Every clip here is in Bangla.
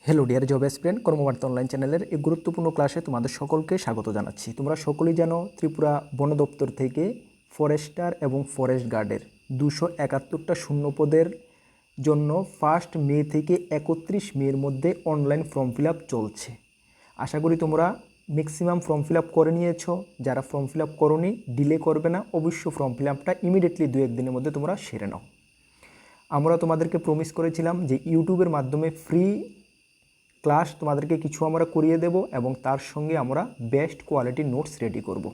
হ্যালো ডিয়ার জব এসপিরেন্ট কর্মবার্তা অনলাইন চ্যানেলের এই গুরুত্বপূর্ণ ক্লাসে তোমাদের সকলকে স্বাগত জানাচ্ছি। তোমরা সকলেই জানো ত্রিপুরা বন দপ্তর থেকে ফরেস্টার এবং ফরেস্ট গার্ডের 271টা শূন্যপদের জন্য 1 মে থেকে 31 মের মধ্যে অনলাইন ফর্ম ফিল আপ চলছে। আশা করি তোমরা ম্যাক্সিমাম ফর্ম ফিল আপ করে নিয়েছো। যারা ফর্ম ফিল আপ করোনি ডিলে করবে না, অবশ্যই ফর্ম ফিল আপটা ইমিডিয়েটলি 2-1 দিনের মধ্যে তোমরা সেরে নাও। আমরা তোমাদেরকে প্রমিস করেছিলাম যে ইউটিউবের মাধ্যমে ফ্রি ক্লাস তোমাদেরকে কিছু আমরা করিয়ে দেব এবং তার সঙ্গে আমরা বেস্ট কোয়ালিটির নোটস রেডি করব।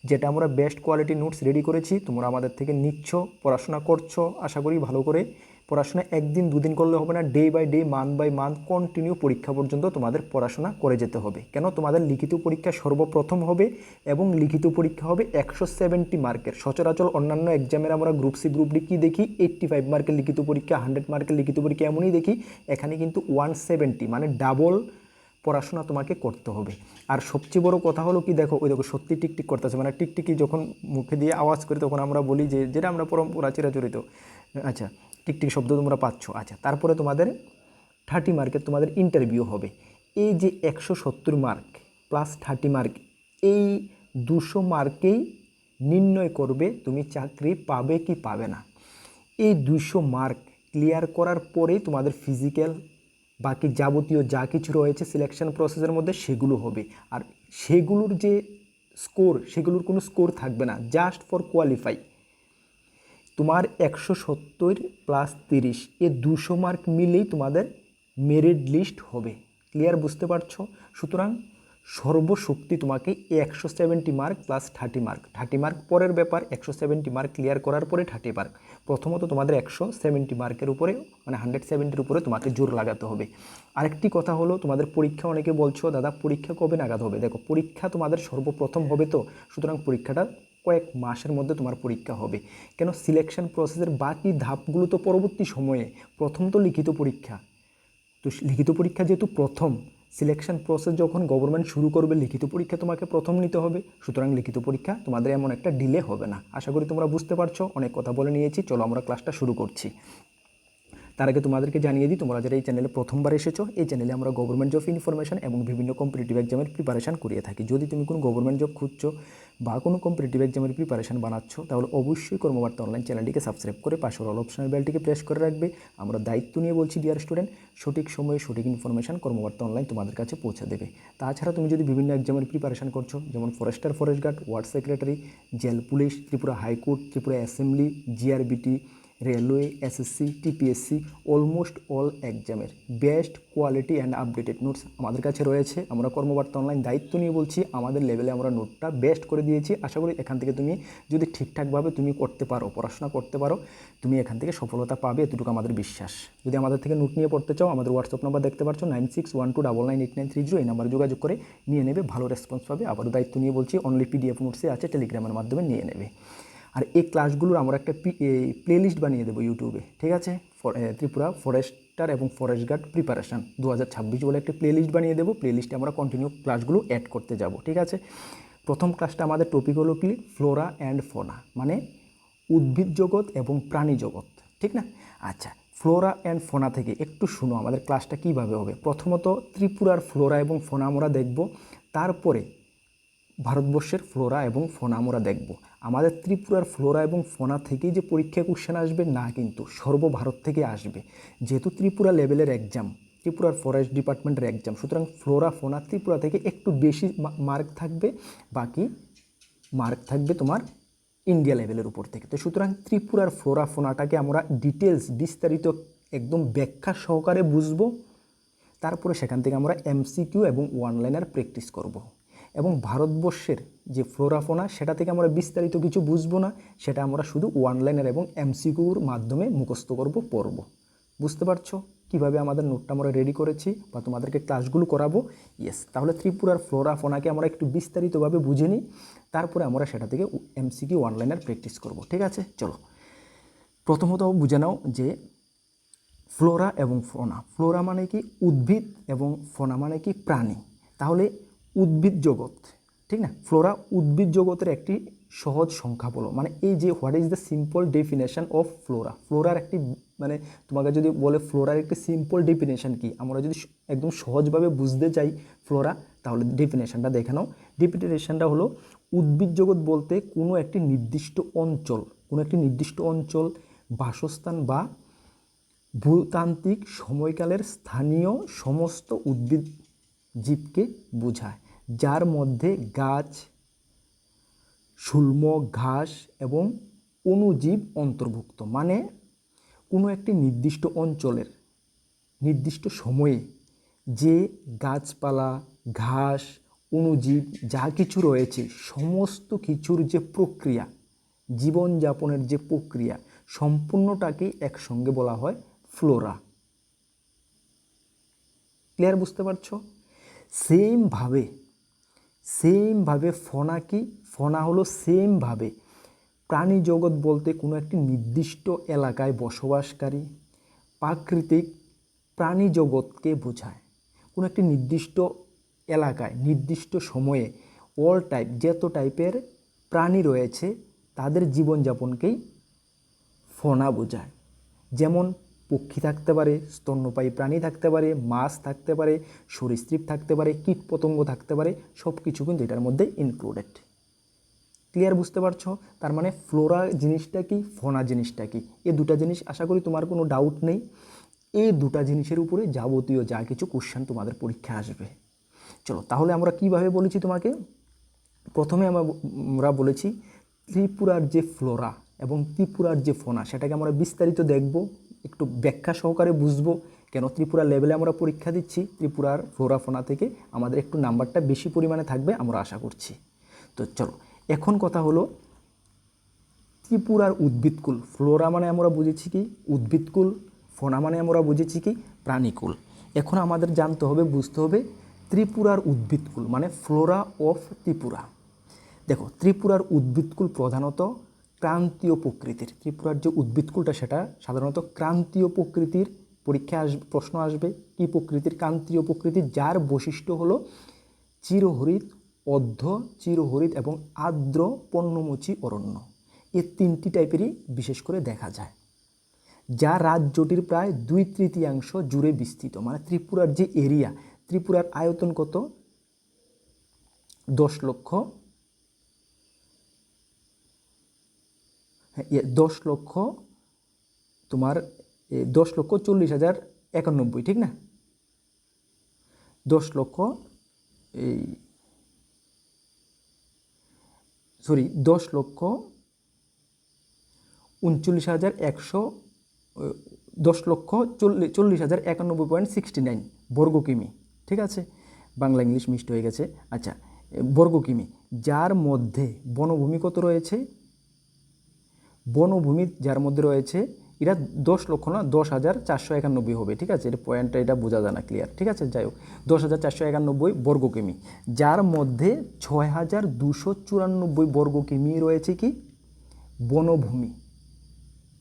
যেটা আমরা বেস্ট কোয়ালিটির নোটস রেডি করেছি তোমরা আমাদের থেকে নিচ্ছ, পড়াশোনা করছো। আশা করি ভালো করে পড়াশোনা একদিন দুদিন করলে হবে না, day by day month by month continue পরীক্ষা পর্যন্ত তোমাদের পড়াশোনা করে যেতে হবে। কেন তোমাদের লিখিত পরীক্ষা সর্বপ্রথম হবে এবং লিখিত পরীক্ষা হবে 170 মার্কের। সচরাচর অন্যান্য এক্সামের আমরা গ্রুপ সি গ্রুপ ডি কী দেখি 85 মার্কের লিখিত পরীক্ষা, 100 মার্কের লিখিত পরীক্ষা এমনই দেখি। এখানে কিন্তু 170 মানে ডাবল পড়াশোনা তোমাকে করতে হবে। আর সবচেয়ে বড় কথা হলো কি, দেখো ওই দেখো সত্যি টিকটিক করতেছে, মানে টিকটিকি যখন মুখে দিয়ে আওয়াজ করি তখন আমরা বলি যে যেটা আমরা পরম্পরা চিরাচরিত। আচ্ছা, টিকটিক শব্দ তোমরা পাচ্ছ। আচ্ছা, তারপরে তোমাদের 30 মার্কের তোমাদের ইন্টারভিউ হবে। এই যে 170 মার্ক প্লাস 30 মার্ক, এই 200 মার্কেই নির্ণয় করবে তুমি চাকরি পাবে কি পাবে না। এই 200 মার্ক ক্লিয়ার করার পরেই তোমাদের ফিজিক্যাল বাকি যাবতীয় যা কিছু রয়েছে সিলেকশন প্রসেসের মধ্যে সেগুলো হবে। আর সেগুলোর যে স্কোর, সেগুলোর কোনো স্কোর থাকবে না, জাস্ট ফর কোয়ালিফাই। তোমার 170 প্লাস 30 এ 200 মার্ক মিলেই তোমাদের মেরিট লিস্ট হবে। ক্লিয়ার, বুঝতে পারছো? সুতরাং সর্বশক্তি তোমাকে 170 মার্ক প্লাস 30 মার্ক, 30 মার্ক পরের ব্যাপার। 170 মার্ক ক্লিয়ার করার পরে 30 মার্ক। প্রথমত তোমাদের 170 মার্কের উপরে মানে 170-এর উপরে তোমাকে জোর লাগাতে হবে। আরেকটি কথা হলো তোমাদের পরীক্ষা, অনেকে বলছো দাদা পরীক্ষা কবে নাগাদ হবে। দেখো পরীক্ষা তোমাদের সর্বপ্রথম হবে তো, সুতরাং পরীক্ষাটা কয়েক মাসের মধ্যে তোমার পরীক্ষা হবে। কেন সিলেকশন প্রসেসের বাকি ধাপগুলো তো পরবর্তী সময়ে, প্রথম তো লিখিত পরীক্ষা। তো লিখিত পরীক্ষা যেহেতু প্রথম, সিলেকশন প্রসেস যখন গভর্নমেন্ট শুরু করবে লিখিত পরীক্ষা তোমাকে প্রথম নিতে হবে। সুতরাং লিখিত পরীক্ষা তোমাদের এমন একটা ডিলে হবে না। আশা করি তোমরা বুঝতে পারছো। অনেক কথা বলে নিয়েছি, চলো আমরা ক্লাসটা শুরু করছি। তার আগে তোমাদেরকে জানিয়ে দিই, তোমরা যারা এই চ্যানেলে প্রথমবার এসেছো, এই চ্যানেলে আমরা গভর্নমেন্ট জব ইনফরমেশন এবং বিভিন্ন কম্পিটিটিভ এক্সামের প্রিপারেশন করিয়ে থাকি। যদি তুমি কোনো গভর্নমেন্ট জব খুঁজছো বা কোনো কম্পিটিটিভ এক্সামের প্রিপারেশন বানাচ্ছো, তাহলে অবশ্যই কর্মবার্তা অনলাইন চ্যানেলটিকে সাবস্ক্রাইব করে পাশের অল অপশনাল বেলটিকে প্রেস করে রাখবে। আমরা দায়িত্ব নিয়ে বলছি ডিয়ার স্টুডেন্ট, সঠিক সময়ে সঠিক ইনফরমেশন কর্মবার্তা অনলাইন তোমাদের কাছে পৌঁছে দেবে। তাছাড়া তুমি যদি বিভিন্ন এক্সামের প্রিপারেশন করছো, যেমন forester, forest guard, ward secretary, jail police, Tripura high court, Tripura assembly, GRBT, railway, SSC, TPSC, almost all এক্সামের best quality and updated notes আমাদের কাছে রয়েছে। আমরা কর্মবার্তা অনলাইন দায়িত্ব নিয়ে বলছি, আমাদের লেভেলে আমরা নোটটা বেস্ট করে দিয়েছি। আশা করি এখান থেকে তুমি যদি ঠিকঠাকভাবে তুমি করতে পারো, পড়াশোনা করতে পারো, তুমি এখান থেকে সফলতা পাবে, এতটুকু আমাদের বিশ্বাস। যদি আমাদের থেকে নোট নিয়ে পড়তে চাও, আমাদের হোয়াটসঅ্যাপ নাম্বার দেখতে পাচ্ছ 9612998930, এই নাম্বারে যোগাযোগ করে নিয়ে নেবে, ভালো রেসপন্স পাবে। আবারও দায়িত্ব নিয়ে বলছি, অনলি পিডিএফ নোটসে আছে, টেলিগ্রামের মাধ্যমে নিয়ে নেবে। আর এই ক্লাসগুলোর আমরা একটা প্লেলিস্ট বানিয়ে দেবো ইউটিউবে, ঠিক আছে? ত্রিপুরা ফরেস্টার এবং ফরেস্ট গার্ড প্রিপারেশান 2026 বলে একটা প্লেলিস্ট বানিয়ে দেবো। প্লেলিস্টে আমরা কন্টিনিউ ক্লাসগুলো অ্যাড করতে যাব, ঠিক আছে? প্রথম ক্লাসটা আমাদের টপিক হলো কি, ফ্লোরা অ্যান্ড ফোনা, মানে উদ্ভিদ জগৎ এবং প্রাণী জগৎ, ঠিক না? আচ্ছা, ফ্লোরা অ্যান্ড ফোনা থেকে একটু শুনো আমাদের ক্লাসটা কীভাবে হবে। প্রথমত ত্রিপুরার ফ্লোরা এবং ফোনা আমরা দেখব, তারপরে ভারতবর্ষের ফ্লোরা এবং ফোনা আমরা দেখব। আমাদের ত্রিপুরার ফ্লোরা এবং ফোনা থেকেই যে পরীক্ষা কোশ্চেন আসবে না, কিন্তু সর্বভারত থেকে আসবে। যেহেতু ত্রিপুরা লেভেলের এক্সাম, ত্রিপুরার ফরেস্ট ডিপার্টমেন্টের এক্সাম, সুতরাং ফ্লোরা ফোনা ত্রিপুরা থেকে একটু বেশি মার্ক থাকবে, বাকি মার্ক থাকবে তোমার ইন্ডিয়া লেভেলের উপর থেকে। তো সুতরাং ত্রিপুরার ফ্লোরা ফোনাটাকে আমরা ডিটেলস বিস্তারিত একদম ব্যাখ্যা সহকারে বুঝবো। তারপরে সেখান থেকে আমরা এমসিকিউ এবং ওয়ান লাইনার প্র্যাকটিস করব। এবং ভারতবর্ষের যে ফ্লোরা ফোনা, সেটা থেকে আমরা বিস্তারিত কিছু বুঝবো না, সেটা আমরা শুধু ওয়ান লাইনার এবং এমসিকিউর মাধ্যমে মুখস্থ করব, পড়ব। বুঝতে পারছো কীভাবে আমাদের নোটটা আমরা রেডি করেছি বা তোমাদেরকে ক্লাসগুলো করাবো? ইয়েস। তাহলে ত্রিপুরার ফ্লোরা ফোনাকে আমরা একটু বিস্তারিতভাবে বুঝে নিই, তারপরে আমরা সেটা থেকে এমসিকিউ ওয়ান লাইনার প্র্যাকটিস করব, ঠিক আছে? চলো প্রথমত বুঝে নাও যে ফ্লোরা এবং ফোনা। ফ্লোরা মানে কি উদ্ভিদ এবং ফোনা মানে কি প্রাণী। তাহলে উদ্ভিদ জগৎ, ঠিক না? ফ্লোরা উদ্ভিদ জগতের একটি সহজ সংখ্যা বলো, মানে এই যে what is the simple definition of flora. ফ্লোরার একটি মানে তোমাকে যদি বলে ফ্লোরার একটি সিম্পল ডেফিনেশন কি, আমরা যদি একদম সহজভাবে বুঝতে চাই ফ্লোরা, তাহলে ডেফিনেশনটা দেখে নাও। ডেফিনেশনটা হলো উদ্ভিদ জগৎ বলতে কোনো একটি নির্দিষ্ট অঞ্চল বাসস্থান বা ভূতাত্ত্বিক সময়কালের স্থানীয় সমস্ত উদ্ভিদ জীবকে বোঝায়, যার মধ্যে গাছ, শুল্ম, ঘাস এবং অণুজীব অন্তর্ভুক্ত। মানে কোনো একটি নির্দিষ্ট অঞ্চলের নির্দিষ্ট সময়ে যে গাছপালা, ঘাস, অণুজীব যা কিছু রয়েছে, সমস্ত কিছুর যে প্রক্রিয়া, জীবনযাপনের যে প্রক্রিয়া, সম্পূর্ণটাকেই একসঙ্গে বলা হয় ফ্লোরা। ক্লিয়ার? বুঝতে পারছো? সেমভাবে ফনা কি? ফনা হলো সেমভাবে প্রাণী জগৎ বলতে কোনো একটি নির্দিষ্ট এলাকায় বসবাসকারী প্রাকৃতিক প্রাণী জগৎকে বোঝায়। কোনো একটি নির্দিষ্ট এলাকায় নির্দিষ্ট সময়ে অল টাইপ যত টাইপের প্রাণী রয়েছে তাদের জীবনযাপনকেই ফনা বোঝায়। যেমন পক্ষী থাকতে পারে, স্তন্যপায়ী প্রাণী থাকতে পারে, মাছ থাকতে পারে, সরীসৃপ থাকতে পারে, কীটপতঙ্গ থাকতে পারে, সব কিছু কিন্তু এটার মধ্যে ইনক্লুডেড। ক্লিয়ার? বুঝতে পারছো? তার মানে ফ্লোরা জিনিসটা কি, ফনা জিনিসটা কি, এই দুটা জিনিস আশা করি তোমার কোনো ডাউট নেই। এই দুটা জিনিসের উপরে যাবতীয় যা কিছু কোশ্চেন তোমাদের পরীক্ষা আসবে। চলো তাহলে আমরা কিভাবে বলেছি তোমাকে, প্রথমে আমরা বলেছি ত্রিপুরার যে ফ্লোরা এবং ত্রিপুরার যে ফনা সেটাকে আমরা বিস্তারিত দেখব, একটু ব্যাখ্যা সহকারে বুঝবো। কেন ত্রিপুরা লেভেলে আমরা পরীক্ষা দিচ্ছি, ত্রিপুরার ফ্লোরা ফনা থেকে আমাদের একটু নাম্বারটা বেশি পরিমাণে থাকবে আমরা আশা করছি। তো চলো এখন কথা হলো ত্রিপুরার উদ্ভিদকুল। ফ্লোরা মানে আমরা বুঝেছি কি উদ্ভিদকুল, ফনা মানে আমরা বুঝেছি কি প্রাণীকুল। এখন আমাদের জানতে হবে, বুঝতে হবে ত্রিপুরার উদ্ভিদকুল মানে ফ্লোরা অফ ত্রিপুরা। দেখো ত্রিপুরার উদ্ভিদকুল প্রধানত ক্রান্তীয় প্রকৃতির। ত্রিপুরার যে উদ্ভিদকুলটা সেটা সাধারণত ক্রান্তীয় প্রকৃতির। পরীক্ষায় প্রশ্ন আসবে কি প্রকৃতির? ক্রান্তীয় প্রকৃতির, যার বৈশিষ্ট্য হলো চিরহরিত, অর্ধ চিরহরিত এবং আর্দ্র পর্ণমোচী অরণ্য। এই তিনটি টাইপেরই বিশেষ করে দেখা যায়, যা রাজ্যটির প্রায় 2/3 জুড়ে বিস্তৃত। মানে ত্রিপুরার যে এরিয়া, ত্রিপুরার আয়তন কত? 10 লক্ষ 10,40,091, ঠিক না? 10,40,91.69 বর্গ কিমি, ঠিক আছে? বাংলা ইংলিশ মিক্সড হয়ে গেছে। আচ্ছা, বর্গ কিমি, যার মধ্যে বনভূমি কত রয়েছে? বনভূমি যার মধ্যে রয়েছে, এটা 10 লক্ষ না 10,491 হবে, ঠিক আছে? এটা পয়েন্টটা এটা বোঝা যায় না ক্লিয়ার, ঠিক আছে? যাই হোক 10,491 বর্গ কিমি, যার মধ্যে 6,294 বর্গ কিমি রয়েছে কি বনভূমি।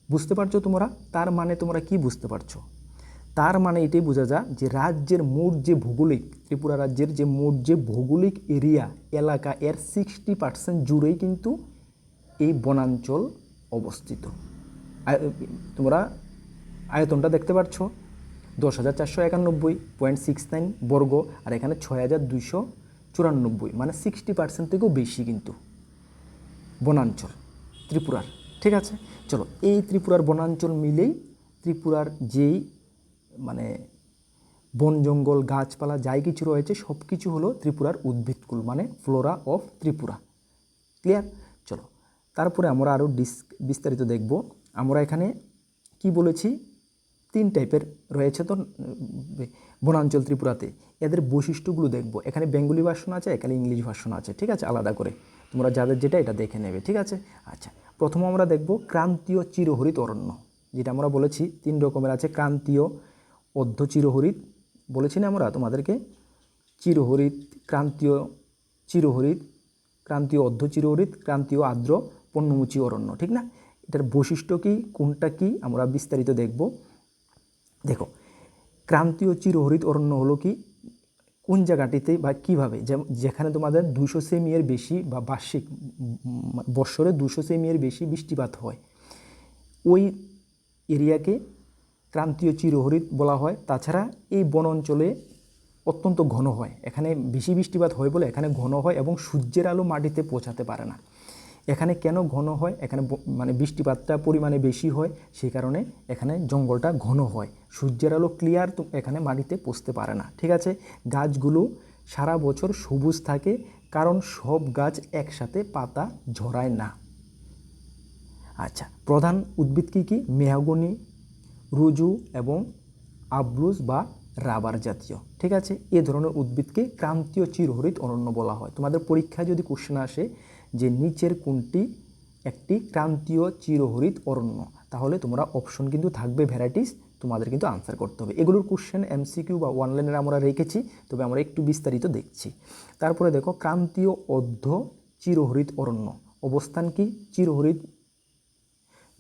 বুঝতে পারছো তোমরা? তার মানে তোমরা কি বুঝতে পারছো? তার মানে এটাই বোঝা যায় যে রাজ্যের মোট যে ভৌগোলিক, ত্রিপুরা রাজ্যের যে মোট যে ভৌগোলিক এরিয়া এলাকা, এর 60% জুড়েই কিন্তু এই বনাঞ্চল অবস্থিত। তোমরা আয়তনটা দেখতে পাচ্ছ 10,491.69 বর্গ, আর এখানে 6,294, মানে 60% থেকেও বেশি কিন্তু বনাঞ্চল ত্রিপুরার, ঠিক আছে? চলো এই ত্রিপুরার বনাঞ্চল মিলেই ত্রিপুরার যেই মানে বন জঙ্গল গাছপালা যাই কিছু রয়েছে সব কিছু হলো ত্রিপুরার উদ্ভিদকুল মানে ফ্লোরা অফ ত্রিপুরা। ক্লিয়ার? চলো তারপরে আমরা আরও বিস্তারিত দেখব। আমরা এখানে কি বলেছি, 3 টাইপের রয়েছে তো বনাঞ্চল ত্রিপুরাতে, এদের বৈশিষ্ট্যগুলো দেখব। এখানে বেঙ্গলি ভার্সন আছে, এখানে ইংলিশ ভার্সন আছে, ঠিক আছে? আলাদা করে তোমরা যাদের যেটা এটা দেখে নেবে, ঠিক আছে? আচ্ছা, প্রথম আমরা দেখব ক্রান্তীয় চিরহরিত অরণ্য, যেটা আমরা বলেছি 3 রকমের আছে। ক্রান্তীয়, অর্ধ চিরহরিত বলেছি না আমরা তোমাদেরকে, চিরহরিত, ক্রান্তীয় চিরহরিত, ক্রান্তীয় অর্ধ চিরহরিত, ক্রান্তীয় আর্দ্র পর্ণমোচী অরণ্য, ঠিক না? এটার বৈশিষ্ট্য কি, কোনটা কি আমরা বিস্তারিত দেখব। দেখো ক্রান্তীয় চিরহরিত অরণ্য হলো কি, কোন জায়গাটিতে বা কীভাবে, যেখানে তোমাদের 200 সেমি-এর বেশি বা বার্ষিক বৎসরে 200 সেমি-এর বেশি বৃষ্টিপাত হয়, ওই এরিয়াকে ক্রান্তীয় চিরহরিৎ বলা হয়। তাছাড়া এই বন অঞ্চলে অত্যন্ত ঘন হয়, এখানে বেশি বৃষ্টিপাত হয় বলে এখানে ঘন হয় এবং সূর্যের আলো মাটিতে পৌঁছাতে পারে না। এখানে কেন ঘন হয়, এখানে মানে বৃষ্টিপাতটা পরিমাণে বেশি হয়, সেই কারণে এখানে জঙ্গলটা ঘন হয়, সূর্যের আলো ক্লিয়ার তো এখানে মাটিতে পৌঁছতে পারে না। ঠিক আছে, গাছগুলো সারা বছর সবুজ থাকে, কারণ সব গাছ একসাথে পাতা ঝরায় না। আচ্ছা, প্রধান উদ্ভিদ কী কী? মেহগনি, রুজু এবং আব্রুজ বা রাবার জাতীয়। ঠিক আছে, এ ধরনের উদ্ভিদকে ক্রান্তীয় চিরহরিৎ অরণ্য বলা হয়। তোমাদের পরীক্ষায় যদি কোশ্চেন আসে যে নিচের কোনটি একটি ক্রান্তীয় চিরহরিৎ অরণ্য, তাহলে তোমরা অপশন কিন্তু থাকবে ভ্যারাইটিস, তোমাদের কিন্তু আনসার করতে হবে। এগুলোর কোশ্চেন এমসিকিউ বা অনলাইনের আমরা রেখেছি, তবে আমরা একটু বিস্তারিত দেখছি। তারপরে দেখো, ক্রান্তীয় অর্ধ চিরহরিৎ অরণ্য অবস্থান কি? চিরহরিৎ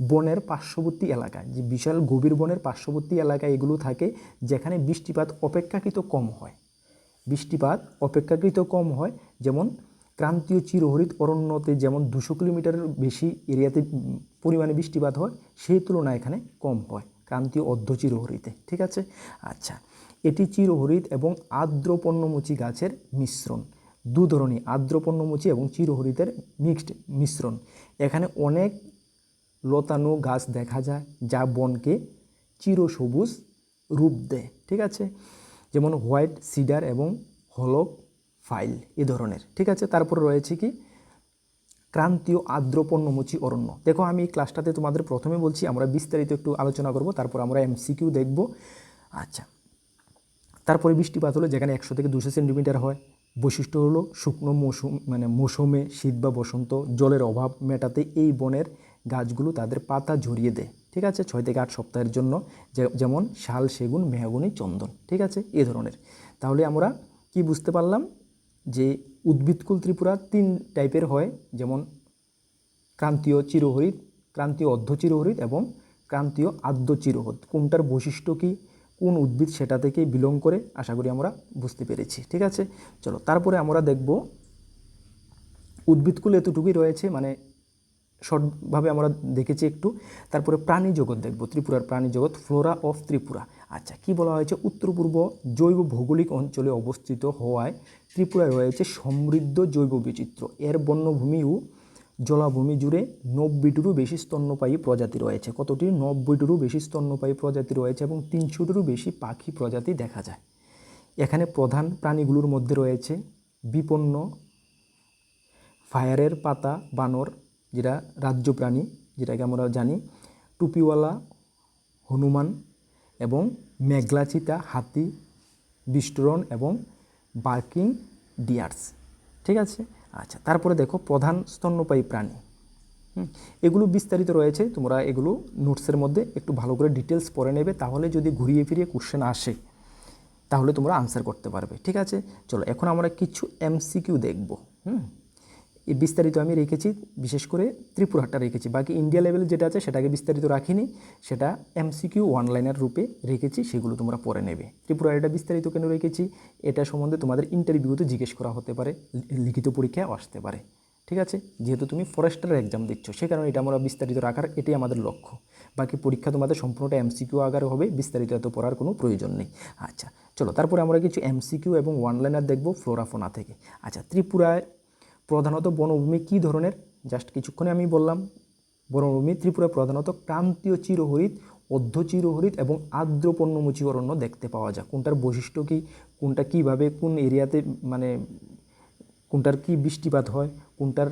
বনের পার্শ্ববর্তী এলাকায়, যে বিশাল গভীর বনের পার্শ্ববর্তী এলাকায় এগুলো থাকে, যেখানে বৃষ্টিপাত অপেক্ষাকৃত কম হয়। বৃষ্টিপাত অপেক্ষাকৃত কম হয়, যেমন ক্রান্তীয় চিরহরিৎ অরণ্যতে যেমন 200 কিলোমিটারের বেশি এরিয়াতে পরিমাণে বৃষ্টিপাত হয়, সেই তুলনায় এখানে কম হয় ক্রান্তীয় অর্ধ চিরহরিতে। ঠিক আছে, আচ্ছা, এটি চিরহরিৎ এবং আর্দ্র পর্ণমোচী গাছের মিশ্রণ, দু ধরনের, আর্দ্র পর্ণমোচী এবং চিরহরিতের মিক্সড মিশ্রণ। এখানে অনেক লতানো গাছ দেখা যায়, যা বনকে চিরসবুজ রূপ দেয়। ঠিক আছে, যেমন হোয়াইট সিডার এবং হলক ফাইল এ ধরনের। ঠিক আছে, তারপর রয়েছে কি? ক্রান্তীয় আর্দ্র পর্ণমোচী অরণ্য। দেখো, আমি এই ক্লাসটাতে তোমাদের প্রথমে বলছি, আমরা বিস্তারিত একটু আলোচনা করব, তারপর আমরা এমসিকিউ দেখব। আচ্ছা, তারপরে বৃষ্টিপাত হলো যেখানে 100 থেকে 200 সেন্টিমিটার হয়। বৈশিষ্ট্য হলো শুকনো মৌসুমে শীত বা বসন্ত জলের অভাব মেটাতে এই বনের গাছগুলো তাদের পাতা ঝরিয়ে দেয়। ঠিক আছে, 6 থেকে 8 সপ্তাহের জন্য, যেমন শাল, সেগুন, মেহগনি, চন্দন। ঠিক আছে, এ ধরনের। তাহলে আমরা কি বুঝতে পারলাম যে উদ্ভিদকুল ত্রিপুরা 3 টাইপের হয়, যেমন ক্রান্তীয় চিরহরিৎ, ক্রান্তীয় অর্ধ চিরহরিৎ এবং ক্রান্তীয় আর্দ্র চিরহরিৎ। কোনটার বৈশিষ্ট্য কী, কোন উদ্ভিদ সেটা থেকে বিলং করে, আশা করি আমরা বুঝতে পেরেছি। ঠিক আছে, চলো তারপরে আমরা দেখব উদ্ভিদকুল এতটুকুই রয়েছে, মানে শর্টভাবে আমরা দেখেছি একটু। তারপরে প্রাণী জগৎ দেখব, ত্রিপুরার প্রাণী জগৎ, ফ্লোরা অফ ত্রিপুরা। আচ্ছা, কি বলা হয়েছে? উত্তর পূর্ব জৈব ভৌগোলিক অঞ্চলে অবস্থিত হওয়ায় ত্রিপুরায় রয়েছে সমৃদ্ধ জৈব বৈচিত্র্য। এর বন্যভূমি ও জলাভূমি জুড়ে 90টিরও বেশি স্তন্যপায়ী প্রজাতি রয়েছে। কতটি? 90টিরও বেশি স্তন্যপায়ী প্রজাতি রয়েছে এবং 300টিরও বেশি পাখি প্রজাতি দেখা যায়। এখানে প্রধান প্রাণীগুলোর মধ্যে রয়েছে বিপন্ন ফায়ারের পাতা বানর, যেটা রাজ্য প্রাণী, যেটাকে আমরা জানি, টুপিওয়ালা হনুমান এবং মেঘলা চিতা, হাতি, বিষ্টরণ এবং বার্কিং ডিয়ার্স। ঠিক আছে, আচ্ছা, তারপরে দেখো প্রধান স্তন্যপায়ী প্রাণী। এগুলো বিস্তারিত রয়েছে, তোমরা এগুলো নোটসের মধ্যে একটু ভালো করে ডিটেলস পড়ে নেবে, তাহলে যদি ঘুরিয়ে ফিরিয়ে কোশ্চেন আসে তাহলে তোমরা আনসার করতে পারবে। ঠিক আছে, চলো এখন আমরা কিছু এমসিকিউ দেখব। এই বিস্তারিত আমি রেখেছি, বিশেষ করে ত্রিপুরাটা রেখেছি, বাকি ইন্ডিয়া লেভেল যেটা আছে সেটাকে বিস্তারিত রাখিনি, সেটা এমসিকিউ ওয়ানলাইনার রূপে রেখেছি, সেগুলো তোমরা পড়ে নেবে। ত্রিপুরার এটা বিস্তারিত কেন রেখেছি, এটা সম্বন্ধে তোমাদের ইন্টারভিউতে জিজ্ঞেস করা হতে পারে, লিখিত পরীক্ষায় আসতে পারে। ঠিক আছে, যেহেতু তুমি ফরেস্টারের এক্সাম দিচ্ছ, সে কারণে এটা আমরা বিস্তারিত রাখার, এটাই আমাদের লক্ষ্য। বাকি পরীক্ষা তোমাদের সম্পূর্ণটা এমসিকিউ আকারে হবে, বিস্তারিত এত পড়ার কোনো প্রয়োজন নেই। আচ্ছা, চলো তারপরে আমরা কিছু এমসিকিউ এবং ওয়ানলাইনার দেখব ফ্লোরাফোনা থেকে। আচ্ছা, ত্রিপুরায় প্রধানত বনভূমি কী ধরনের? জাস্ট কিছুক্ষণে আমি বললাম, বনভূমি ত্রিপুরায় প্রধানত ক্রান্তীয় চিরহরিৎ, অর্ধ চিরহরিৎ এবং আর্দ্র পর্ণমোচী অরণ্য দেখতে পাওয়া যায়। কোনটার বৈশিষ্ট্য কী, কোনটা কীভাবে কোন এরিয়াতে, মানে কোনটার কী বৃষ্টিপাত হয়, কোনটার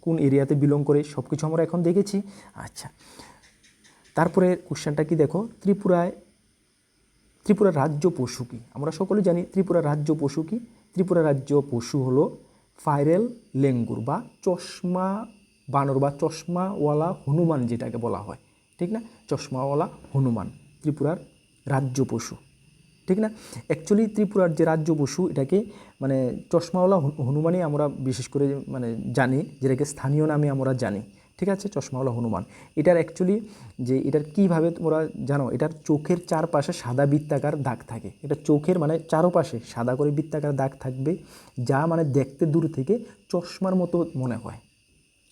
কোন এরিয়াতে বিলং করে, সব কিছু আমরা এখন দেখেছি। আচ্ছা, তারপরে কোশ্চেনটা কি দেখো, ত্রিপুরার রাজ্য পশু কী? আমরা সকলে জানি ত্রিপুরার রাজ্য পশু কী। ত্রিপুরার রাজ্য পশু হলো ফাইরেল লেঙ্গুর বা চশমা বানর বা চশমাওয়ালা হনুমান, যেটাকে বলা হয়। ঠিক না, চশমাওয়ালা হনুমান ত্রিপুরার রাজ্য পশু। ঠিক না, অ্যাকচুয়ালি ত্রিপুরার যে রাজ্য পশু, এটাকে মানে চশমাওয়ালা হনুমানই আমরা বিশেষ করে মানে জানি, যেটাকে স্থানীয় নামে আমরা জানি। ঠিক আছে, চশমাওয়ালা হনুমান। এটার অ্যাকচুয়ালি যে এটার কীভাবে তোমরা জানো, এটার চোখের চারপাশে সাদা বৃত্তাকার দাগ থাকে। এটা চোখের মানে চারপাশে সাদা করে বৃত্তাকার দাগ থাকবে, যা মানে দেখতে দূর থেকে চশমার মতো মনে হয়।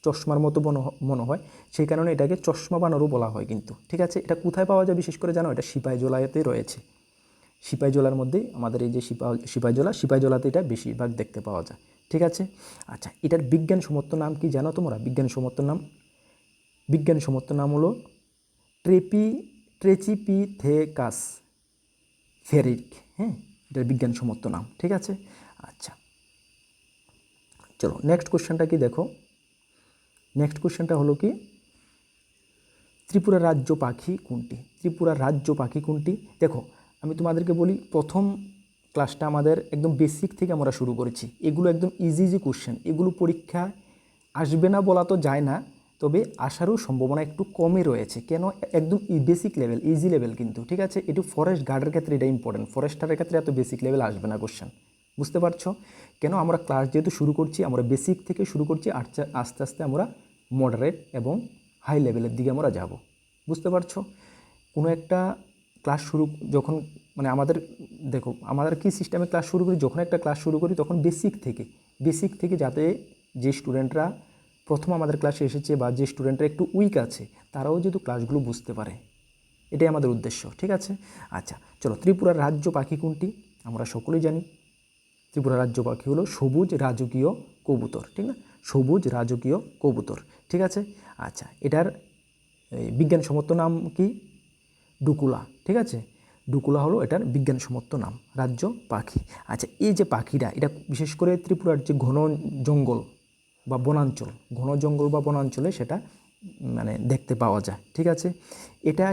চশমার মতো মনে হয়, সেই কারণে এটাকে চশমা বানরও বলা হয় কিন্তু। ঠিক আছে, এটা কোথায় পাওয়া যায় বিশেষ করে জানো? এটা সিপাহীজলাতে রয়েছে। সিপাহীজলার মধ্যেই আমাদের এই যে সিপাহীজলাতে এটা বেশিরভাগ দেখতে পাওয়া যায়। ঠিক আছে, আচ্ছা, এটার বিজ্ঞানসম্মত নাম কি জানো তোমরা? বিজ্ঞানসম্মত নাম হলো ট্রেচিপিথেকাস ফেরিক। হ্যাঁ, এটার বিজ্ঞানসম্মত নাম। ঠিক আছে, আচ্ছা চলো নেক্সট কোশ্চেনটা কি দেখো। নেক্সট কোশ্চেনটা হলো কি, ত্রিপুরা রাজ্য পাখি কোনটি? ত্রিপুরা রাজ্য পাখি কোনটি? দেখো আমি তোমাদেরকে বলি, প্রথম ক্লাসটা আমাদের একদম বেসিক থেকে আমরা শুরু করেছি। এগুলো একদম ইজি কোশ্চেন, এগুলো পরীক্ষা আসবে না বলা তো যায় না, তবে আসারও সম্ভাবনা একটু কমই রয়েছে। কেন? একদম বেসিক লেভেল, ইজি লেভেল কিন্তু। ঠিক আছে, একটু ফরেস্ট গার্ডের ক্ষেত্রে এটা ইম্পর্টেন্ট, ফরেস্টারের ক্ষেত্রে এত বেসিক লেভেল আসবে না কোশ্চেন। বুঝতে পারছো? কেন? আমরা ক্লাস যেহেতু শুরু করছি, আমরা বেসিক থেকে শুরু করছি, আস্তে আস্তে আমরা মডারেট এবং হাই লেভেলের দিকে আমরা যাব। বুঝতে পারছো? কোনো একটা ক্লাস শুরু যখন মানে আমাদের দেখো আমাদের কি সিস্টেমে ক্লাস শুরু করি, যখন একটা ক্লাস শুরু করি তখন বেসিক থেকে যাতে যে স্টুডেন্টরা প্রথম আমাদের ক্লাসে এসেছে বা যে স্টুডেন্টরা একটু উইক আছে তারাও যেহেতু ক্লাসগুলো বুঝতে পারে, এটাই আমাদের উদ্দেশ্য। ঠিক আছে, আচ্ছা চলো, ত্রিপুরার রাজ্য পাখি কোনটি? আমরা সকলেই জানি ত্রিপুরা রাজ্য পাখি হলো সবুজ রাজকীয় কবুতর। ঠিক না, সবুজ রাজকীয় কবুতর। ঠিক আছে, আচ্ছা এটার বিজ্ঞানসম্মত নাম কি? ডুকুলা। ঠিক আছে, ডুকুলা হলো এটার বিজ্ঞানসম্মত নাম, রাজ্য পাখি। আচ্ছা, এই যে পাখিটা, এটা বিশেষ করে ত্রিপুরার যে ঘন জঙ্গল বা বনাঞ্চলে সেটা মানে দেখতে পাওয়া যায়। ঠিক আছে, এটা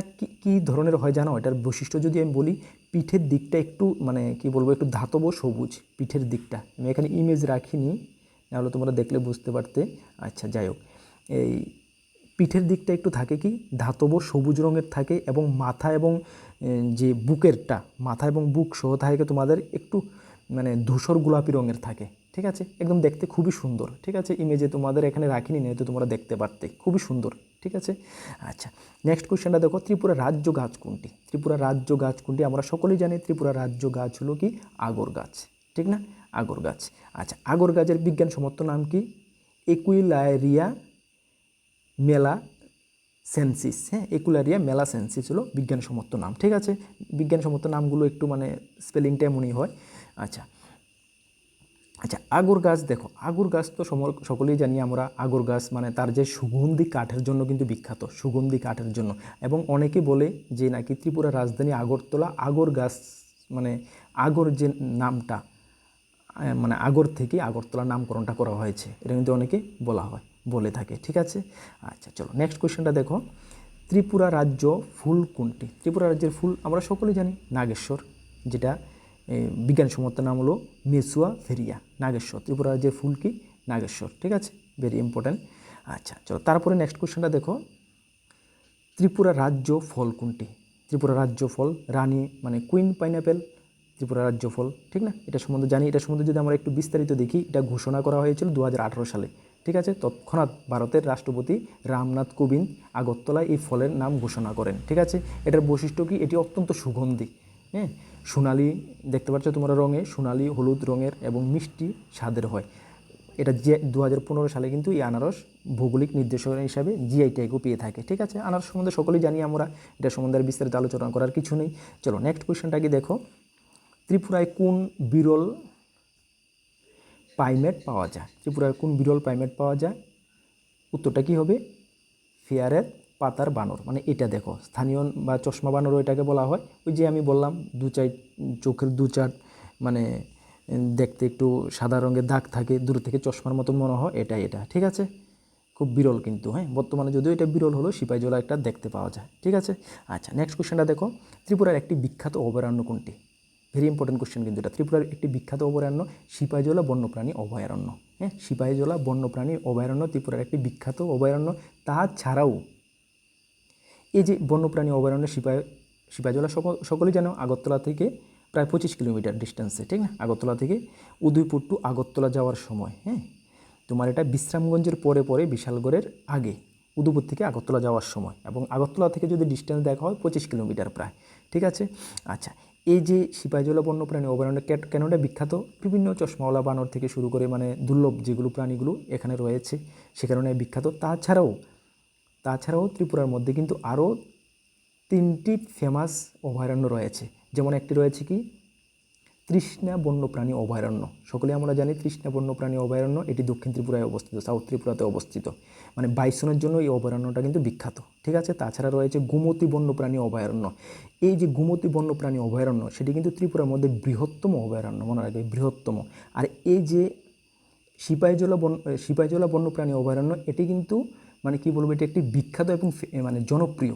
কি ধরনের হয় জানো? এটার বৈশিষ্ট্য যদি আমি বলি, পিঠের দিকটা একটু মানে কি বলবো, একটু ধাতব সবুজ পিঠের দিকটা। আমি এখানে ইমেজ রাখিনি, নাহলে তোমরা দেখলে বুঝতে পারতে। আচ্ছা যাই হোক, এই পিঠের দিকটা একটু থাকে কি ধাতব সবুজ রঙের থাকে, এবং মাথা এবং যে মাথা এবং বুক সহ থাকে তোমাদের একটু মানে ধূসর গোলাপি রঙের থাকে। ঠিক আছে, একদম দেখতে খুবই সুন্দর। ঠিক আছে, ইমেজে তোমাদের এখানে রাখিনি, নয়তো তোমরা দেখতে পারতে, খুবই সুন্দর। ঠিক আছে, আচ্ছা নেক্সট কোয়েশ্চেনটা দেখো, ত্রিপুরা রাজ্য গাছ কোনটি? ত্রিপুরা রাজ্য গাছ কোনটি? আমরা সকলেই জানি ত্রিপুরা রাজ্য গাছ হলো কি আগর গাছ। ঠিক না, আগর গাছ। আচ্ছা, আগর গাছের বিজ্ঞানসম্মত নাম কি? একুইলারিয়া মেলা সেন্সিস। হ্যাঁ, একুলারিয়া মেলা সেন্সিস হলো বিজ্ঞানসম্মত নাম। ঠিক আছে, বিজ্ঞানসম্মত নামগুলো একটু মানে স্পেলিংটা এমনই হয়। আচ্ছা আচ্ছা, আগর গাছ দেখো, আগর গাছ তো সকলেই জানি আমরা, আগর গাছ মানে তার যে সুগন্ধি কাঠের জন্য কিন্তু বিখ্যাত, সুগন্ধি কাঠের জন্য। এবং অনেকে বলে যে নাকি ত্রিপুরা রাজধানী আগরতলা আগর গাছ মানে আগর যে নামটা মানে আগর থেকে আগরতলা নামকরণটা করা হয়েছে, এটা কিন্তু অনেকে বলে থাকে। ঠিক আছে, আচ্ছা চলো নেক্সট কোয়েশ্চেনটা দেখো, ত্রিপুরা রাজ্য ফুল কোনটি? ত্রিপুরা রাজ্যের ফুল আমরা সকলেই জানি নাগেশ্বর, যেটা বিজ্ঞানসম্মত নাম হলো মেসুয়া ফেরিয়া, নাগেশ্বর। ত্রিপুরা রাজ্যের ফুল কি? নাগেশ্বর। ঠিক আছে, ভেরি ইম্পর্ট্যান্ট। আচ্ছা চলো, তারপরে নেক্সট কোয়েশ্চেনটা দেখো, ত্রিপুরা রাজ্য ফল কোনটি? ত্রিপুরা রাজ্য ফল রানী মানে কুইন পাইনাপেল ত্রিপুরা রাজ্য ফল। ঠিক না, এটা সম্বন্ধে জানি। এটা সম্বন্ধে যদি আমরা একটু বিস্তারিত দেখি, এটা ঘোষণা করা হয়েছিল 2018 সালে। ঠিক আছে, তৎক্ষণাৎ ভারতের রাষ্ট্রপতি রামনাথ কোবিন্দ আগরতলায় এই ফলের নাম ঘোষণা করেন। ঠিক আছে, এটার বৈশিষ্ট্য কি? এটি অত্যন্ত সুগন্ধি। হ্যাঁ, সোনালি দেখতে পাচ্ছ তোমরা রঙে, সোনালি হলুদ রঙের এবং মিষ্টি স্বাদের হয়। এটা 2015 সালে কিন্তু এই আনারস ভৌগোলিক নির্দেশনা হিসাবে জিআই ট্যাগও পেয়ে থাকে। ঠিক আছে, আনারস সম্বন্ধে সকলেই জানি আমরা, এটা সম্বন্ধে আর বিস্তারিত আলোচনা করার কিছু নেই। চলো নেক্সট কোয়েশ্চেনটা কি দেখো, ত্রিপুরায় কোন বিরল প্রাইমেট পাওয়া যায়? ত্রিপুরায় কোন বিরল প্রাইমেট পাওয়া যায়? উত্তরটা কি হবে? ফেয়ারের পাতার বানর। মানে এটা দেখো, স্থানীয় বা চশমা বানরও এটাকে বলা হয়। ওই যে আমি বললাম চোখের দু চার মানে দেখতে একটু সাদা রঙের দাগ থাকে, দূর থেকে চশমার মতো মনে হয়, এটা। ঠিক আছে, খুব বিরল কিন্তু। হ্যাঁ, বর্তমানে যদিও এটা বিরল হলো, সিপাহীজলা একটা দেখতে পাওয়া যায়। ঠিক আছে, আচ্ছা নেক্সট কোয়েশ্চেনটা দেখো, ত্রিপুরার একটি বিখ্যাত অভয়ারণ্য কোনটি? ভেরি ইম্পর্টেন্ট কোয়েশ্চেন কিন্তু এটা। ত্রিপুরার একটি বিখ্যাত অভয়ারণ্য সিপাহীজলা বন্যপ্রাণী অভয়ারণ্য। হ্যাঁ, সিপাহীজলা বন্যপ্রাণী অভয়ারণ্য ত্রিপুরার একটি বিখ্যাত অভয়ারণ্য। তাছাড়াও এই যে বন্যপ্রাণী অভয়ারণ্য সিপাহীজলা সকলেই জানো আগরতলা থেকে প্রায় 25 কিলোমিটার ডিস্টেন্সে। ঠিক না, আগরতলা থেকে উদয়পুর টু আগরতলা যাওয়ার সময়, হ্যাঁ তোমার এটা বিশ্রামগঞ্জের পরে বিশালগড়ের আগে, উদয়পুর থেকে আগরতলা যাওয়ার সময়, এবং আগরতলা থেকে যদি ডিস্টেন্স দেখা হয় 25 কিলোমিটার প্রায়। ঠিক আছে, আচ্ছা এই যে সিপাহীজলা বন্যপ্রাণী অভয়ারণ্য কেন এটা বিখ্যাত, বিভিন্ন চশমাওয়ালা বানর থেকে শুরু করে মানে দুর্লভ যেগুলো প্রাণীগুলো এখানে রয়েছে সে কারণে বিখ্যাত। তাছাড়াও ত্রিপুরার মধ্যে কিন্তু আরও 3টি ফেমাস অভয়ারণ্য রয়েছে। যেমন একটি রয়েছে কি তৃষ্ণা বন্যপ্রাণী অভয়ারণ্য। সকলে আমরা জানি তৃষ্ণা বন্যপ্রাণী অভয়ারণ্য, এটি দক্ষিণ ত্রিপুরায় অবস্থিত, সাউথ ত্রিপুরাতে অবস্থিত, মানে বাইসনের জন্য এই অভয়ারণ্যটা কিন্তু বিখ্যাত। ঠিক আছে, তাছাড়া রয়েছে গোমতী বন্যপ্রাণী অভয়ারণ্য। এই যে গোমতী বন্যপ্রাণী অভয়ারণ্য সেটি কিন্তু ত্রিপুরার মধ্যে বৃহত্তম অভয়ারণ্য, মনে রাখবে বৃহত্তম। আর এই যে সিপাহীজলা বন্যপ্রাণী অভয়ারণ্য এটি কিন্তু মানে কি বলবো, এটি একটি বিখ্যাত এবং মানে জনপ্রিয়।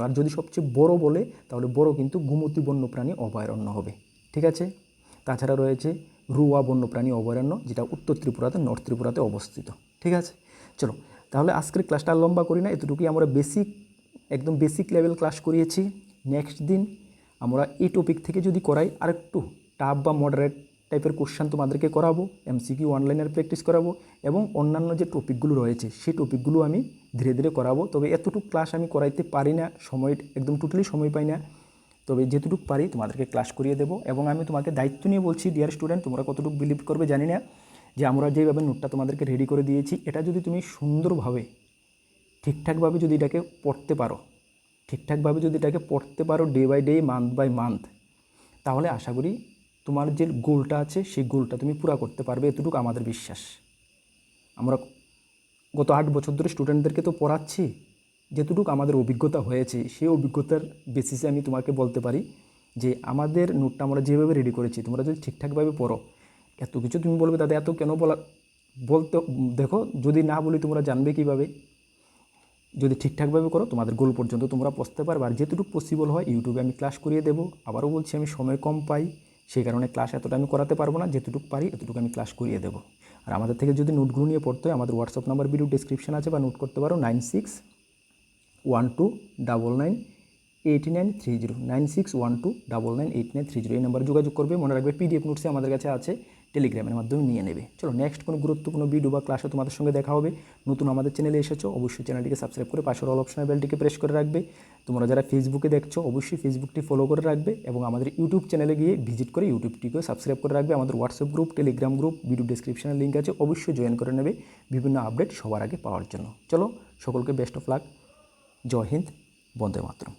আর যদি সবচেয়ে বড় বলে তাহলে বড় কিন্তু গোমতী বন্যপ্রাণী অভয়ারণ্য হবে। ঠিক আছে, তাছাড়া রয়েছে রুয়া বন্যপ্রাণী অভয়ারণ্য, যেটা উত্তর ত্রিপুরাতে, নর্থ ত্রিপুরাতে অবস্থিত। ঠিক আছে, চলো তাহলে আজকের ক্লাসটা লম্বা করি না, এতটুকুই আমরা একদম বেসিক লেভেল ক্লাস করিয়েছি। নেক্সট দিন আমরা এই টপিক থেকে যদি করাই আরেকটু টাফ বা মডারেট টাইপের কোশ্চেন তোমাদেরকে করাবো, এমসিকিউ অনলাইনের প্র্যাকটিস করাবো, এবং অন্যান্য যে টপিকগুলো রয়েছে সেই টপিকগুলো আমি ধীরে ধীরে করাবো। তবে এতটুকু ক্লাস আমি করাইতে পারি না, একদম টোটালি সময় পাই না, তবে যেটুকু পারি তোমাদেরকে ক্লাস করিয়ে দেবো। এবং আমি তোমাকে দায়িত্ব নিয়ে বলছি, ডিয়ার স্টুডেন্ট, তোমরা কতটুকু বিলিভ করবে জানি না, যে আমরা যেভাবে নোটটা তোমাদেরকে রেডি করে দিয়েছি এটা যদি তুমি সুন্দরভাবে ঠিকঠাকভাবে যদি এটাকে পড়তে পারো day by day, month by month, তাহলে আশা করি তোমার যে গোলটা আছে সেই গোলটা তুমি পুরো করতে পারবে, এতটুকু আমাদের বিশ্বাস। আমরা গত 8 বছর ধরে স্টুডেন্টদেরকে তো পড়াচ্ছি, যেটুকু আমাদের অভিজ্ঞতা হয়েছে সেই অভিজ্ঞতার বেসিসে আমি তোমাকে বলতে পারি যে আমাদের নোটটা আমরা যেভাবে রেডি করেছি তোমরা যদি ঠিকঠাকভাবে পড়ো, এত কিছু তুমি বলবে দাদা এত কেন বলতে, দেখো যদি না বলি তোমরা জানবে কীভাবে। যদি ঠিকঠাকভাবে করো তোমাদের গোল পর্যন্ত তোমরা পৌঁছতে পারবে। আর যেটুকু পসিবল হয় ইউটিউবে আমি ক্লাস করিয়ে দেবো। আবারও বলছি, আমি সময় কম পাই, সেই কারণে ক্লাস এতটা আমি করাতে পারবো না, যেটুকু পারি এতটুকু আমি ক্লাস করিয়ে দেবো। আর আমাদের থেকে যদি নোটগুলো নিয়ে পড়তে হয় আমাদের হোয়াটসঅ্যাপ নাম্বার ভিডিও ডিসক্রিপশন আছে, বা নোট করতে পারো 9612998930, 9612998930 এই নাম্বারে যোগাযোগ করবে। মনে রাখবে পিডিএফ নোটসে আমাদের কাছে আছে, টেলিগ্রামের মাধ্যমে নিয়ে নেবে। চলো নেক্সট কোনো গুরুত্বপূর্ণ ভিডিও বা ক্লাসে তোমাদের সঙ্গে দেখা হবে। নতুন আমাদের চ্যানেলে এসেছো অবশ্যই চ্যানেলটিকে সাবস্ক্রাইব করে পাশের অল অপশনের বেলটিকে প্রেস করে রাখবে। তোমরা যারা ফেসবুকে দেখছো অবশ্যই ফেসবুকটি ফলো করে রাখবে, এবং আমাদের ইউটিউব চ্যানেলে গিয়ে ভিজিট করে ইউটিউবটিকেও সাবস্ক্রাইব করে রাখবে। আমাদের WhatsApp group, Telegram group video ডেসক্রিপশনের লিঙ্ক আছে, অবশ্যই জয়েন করে নেবে বিভিন্ন আপডেট সবার আগে পাওয়ার জন্য। চলো সকলকে বেস্ট অফ লাক, জয় হিন্দ, বন্দে মাতরম।